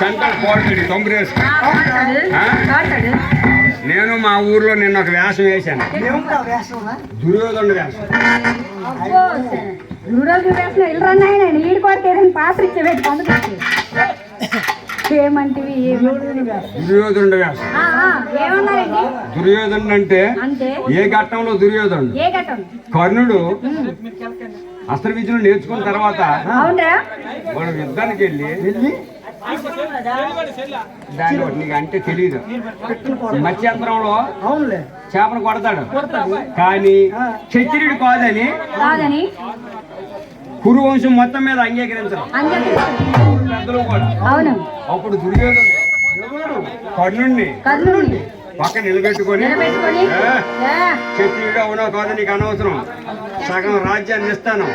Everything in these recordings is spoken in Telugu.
సెంటర్ కోటడి తొంభరేసు. నేను మా ఊర్లో నిన్న ఒక వేషం వేశాను, దుర్యోధన వేషం. దుర్యోధనుడు వేషం. దుర్యోధనుడు అంటే ఏ ఘట్టంలో దుర్యోధనుడు? కర్ణుడు అస్త్ర విద్యలు నేర్చుకున్న తర్వాత వాడు యుద్ధానికి వెళ్ళి దాని నీకు అంటే తెలీదు, మత్స్యంత్రంలో చేపను కొడతాడు. కానీ క్షత్రియుడు కాదని కురువంశం మొత్తం మీద అంగీకరించడం పెద్దలు కూడా. అప్పుడు దుర్యోధనుడు కర్ణుడిని పక్క నిలబెట్టుకొని క్షత్రియుడు అవునో కాదు నీకు అనవసరం, సగం రాజ్యాన్ని ఇస్తాను,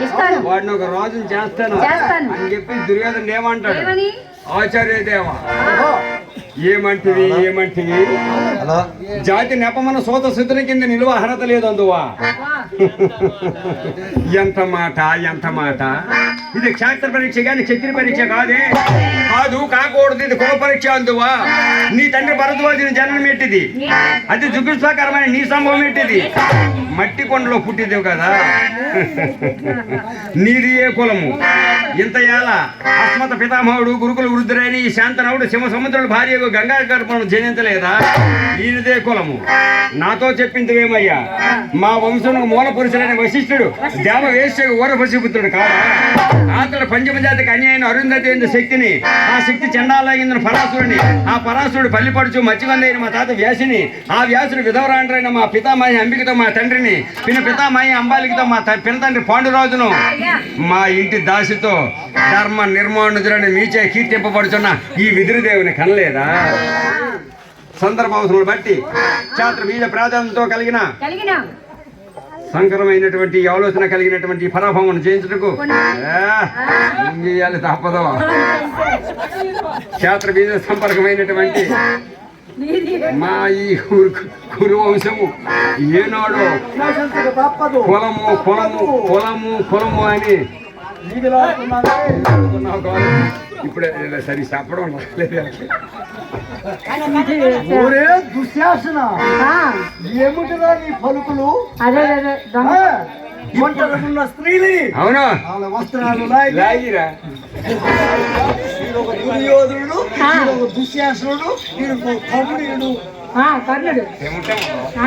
వాడిని ఒక రాజుని చేస్తాను అని చెప్పి దుర్యోధనుడు ఏమంటాడు? ఆచార్య దేవ ఏమంటివి జాతి నెపమన సోత సుతుని కింద నిలువ అర్హత లేదు అందువా. ఎంత మాట ఇది క్షేత్ర పరీక్ష కానీ క్షత్రియ పరీక్ష కాదు కాకూడదు, ఇది కుల పరీక్ష అందువా. నీ తండ్రి భరద్వాజుని జన్మం ఎట్టిది, అది జుగుప్సాకరమైన నీ సంభవం ఎట్టిది, మట్టి కొండలో పుట్టిదేవు కదా. నీది ఏ కులము, ఇంత ఏళ అస్మత పితామహుడు గురుకుల వృద్ధుడైన ఈ శాంతనవుడు శివ సముద్రుడు భార్యకు గంగా గర్భం జనించలేదా? ఈయనదే కులము. నాతో చెప్పిందివేమయ్యా, మా వంశంలో మూల పురుషుడైన వశిష్ఠుడు దేవ వేశ్య ఊరపశిపుత్రుడు కాదా? అతడు పంచమజాతికి అన్యాయం అరుంధతి శక్తిని, ఆ శక్తి చండాలగిన పరాశుడిని, ఆ పరాశుడు పల్లిపడుచు మచ్చిగొందైన మా తాత వ్యాసిని, ఆ వ్యాసుడు విధవరాండ్రైన మా పితామహి అంబికతో మా తండ్రిని, పితామహి అంబాలికతో మా పినతండ్రి పాండురాజును, మా ఇంటి దాసితో ధర్మ నిర్మాణుజులని మీచే కీర్తింపబడుచున్న ఈ విదురుదేవుని కనలేదా? సందర్భావసరం బట్టి క్షేత్ర బీజ ప్రాధాన్యంతో కలిగిన సంకరమైనటువంటి ఆలోచన కలిగినటువంటి పరాభవం చేయించుటకు తప్పదు. క్షేత్ర బీజ సంపర్కమైనటువంటి మా ఈ కురువంశము ఏనాడో కులము అని ఇప్పుడే సరి చెప్పడం దుశ్శాసన ఏమిటిరా నీ పలుకులు? ఒంటరిగా స్త్రీలని అవును వస్త్రాలు లాగిరా. దుర్యోధనుడు, దుశ్శాసనుడు, కర్ణుడు. కర్ణుడు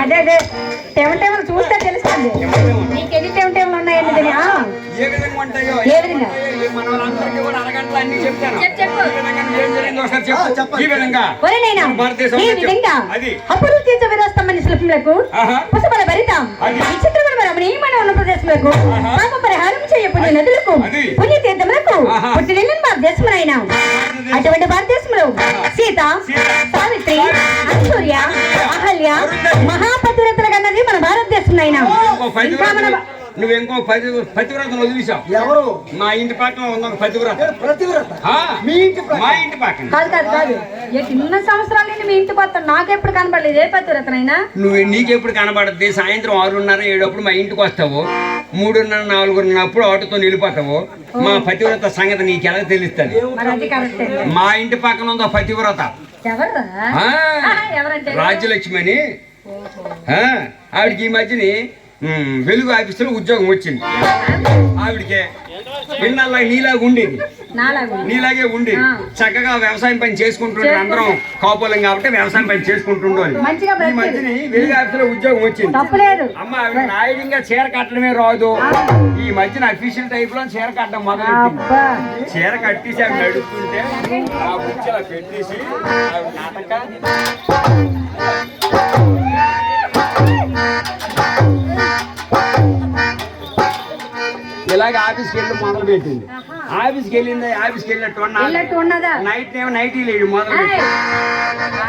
అదే టెమటేమలు చూస్తే తెలుస్తుంది నీకు ఎన్ని టెమటేమలు ఉన్నాయండి. ఏ విధంగా ఉంటాయో అపూర్వ విరాస్తమని శిల్పములకు పుష్పల భరితం విచిత్రమైన రమణీయమైన ఉన్న ప్రదేశములకు పాప పరిహారం చేయబడిన నదులకు పుణ్యతీర్థములకు పుట్టిన భారతదేశమునైనా అటువంటి భారతదేశంలో సీత, సావిత్రి, ఐశ్వర్య, అహల్య మహాపతివ్రతలు కన్నది మన భారతదేశంలో. నువ్వు ఇంకో పతివ్రతను వదిలేసావు. ఎవరు? మా ఇంటి పక్కన ఉన్న పతివ్రత. మా ఇంటి పక్కన కాదు. ఎన్ని సంవత్సరాల నుండి మీ ఇంటి పక్కన నాకెప్పుడు కనబడలేదు. ఏ పతివ్రతనైనా నీకెప్పుడు కనబడద్ది? సాయంత్రం 6:30 7 మా ఇంటికి వస్తావు, 3:30 4 ఆటోతో వెళ్ళిపోతావు. మా పతివ్రత సంగతి నీకెలా తెలుస్తుంది? మా ఇంటి పక్కన ఉందో పతివ్రత రాజ్యలక్ష్మి అని. ఆవిడకి ఈ మధ్యని వెలుగు ఆఫీసులో ఉద్యోగం వచ్చింది. ఆవిడకే పిన్నల్లా నీలాగే ఉండేది. చక్కగా వ్యవసాయం పని చేసుకుంటుండే, అందరం కాపులం కాబట్టి వ్యవసాయం పని చేసుకుంటుండాలి. ఈ మధ్యని వెలుగు ఆఫీసులో ఉద్యోగం వచ్చింది. అమ్మ ఆవిడ నాయుడిగా చీర కట్టడమే రాదు. ఈ మధ్యన అఫీషియల్ టైప్ లో చీర కట్టడం మొదలెట్టింది. చీర కట్టేసి ఆవిడ నడుస్తుంటే ఆ బుచ్చలా పెట్టేసి ఆవిడ నాటక ఇలాగ ఆఫీస్కి వెళ్ళి మొదలు పెట్టింది. ఆఫీస్కి వెళ్ళినట్టు నైట్ ఏమో నైటీ లేడు మొదలు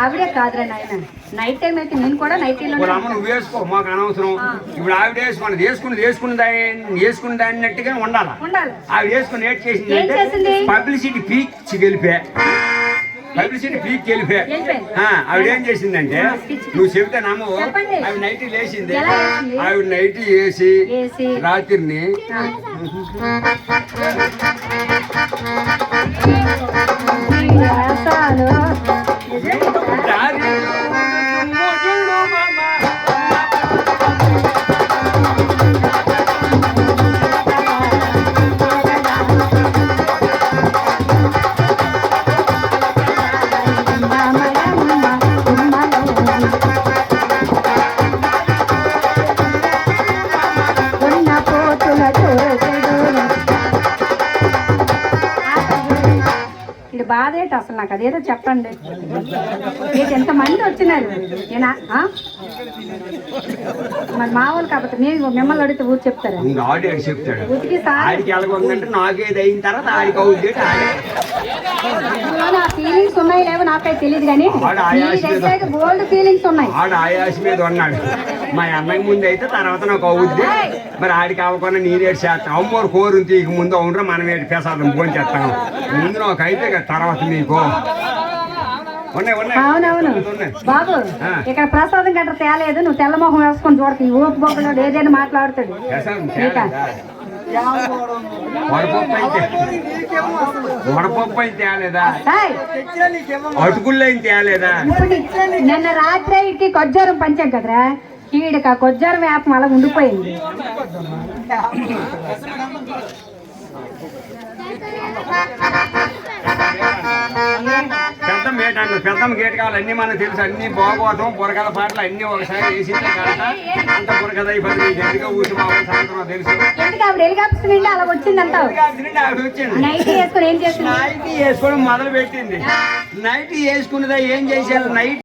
ఆవిడే కాదురా నాయన. నైట్ టైం అయితే నేను కూడా నైటీలో నువ్వు వేసుకో, మాకు అనవసరం. ఇప్పుడు ఆవిడ వేసుకుని దాన్నట్టుగా ఉండాలి. ఆవిడ వేసుకుని ఏడ్ చేసింది పబ్లిసిటీ పీక్ గెలిపే. ఆవిడ ఏం చేసిందంటే, నువ్వు చెబితే నమ్మవు, ఆవిడ నైటీ లేచింది. ఆవిడ నైటీ వేసి రాత్రిని బాధ ఏంటి అసలు నాకు అదేదో చెప్పండి. ఏంటి ఎంతమంది వచ్చినారు ఏనా మరి మా వాళ్ళు కాబట్టి నేను మిమ్మల్ని అడిగితే ఊరు చెప్తారా? ఇంకా ఆడి చెప్తాడు. ఉతికి సార్ ఆడికి ఎలాగొందంటే నాకేది అయిన తర్వాత ఆడికి అవుద్ది. నా ఫీలింగ్స్ ఉన్నాయి లేవో నాకైతే తెలియదు కానీ గోల్డ్ ఫీలింగ్స్ ఉన్నాయి. ఆడు ఆయాస మీద ఉన్నాడు. మా అన్నయ్య ముందు అయితే తర్వాత నాకు అవుద్ది. మరి ఆడికి అవ్వకుండా నేనేటి చేస్తాను. అమ్మోరు కోరు తీయక ముందు అవునరా మనం ఏంటి ప్రసాదం ఫోన్ చేస్తాను. ముందు నాకు అయితే కదా తర్వాత మీకు అవునవును బాబు ఇక్కడ ప్రసాదం గట్రా తేలేదు. నువ్వు తెల్లమొహం వేసుకొని చూడకు. ఈ ఊపు బొక్కలు ఏదైనా మాట్లాడుతాడు. వడపప్పు అయితే తేలేదా? అటుకుల్లో అయితే తేలేదా? నిన్న రాత్రి ఇటుకి కొజ్జారం పంచాం కదరా. ఈడక కొజ్జారం వేపం అలా ఉండిపోయింది. పెద్దమ్మ గేట్ అంటారు. పెద్దమ్మ గేట్ కావాలి అన్ని మనకు తెలుసు. అన్ని బాగోతం బురకల పాటలు అన్ని ఒకసారి వేసిందే కనుక అంత బురకద అయిపోతుంది. గట్టిగా ఊసి మా సాయంత్రం తెలుసు. ఎందుకు ఆవిడ హెలికాప్టర్ నుండి అలా వచ్చిందంటావు? ఆవిడ వచ్చింది. నైట్ వేసుకొని ఏం చేస్తుంది? నైట్ వేసుకోవడం మొదలు పెట్టింది. నైట్ వేసుకున్నదా ఏం చేసేది? నైట్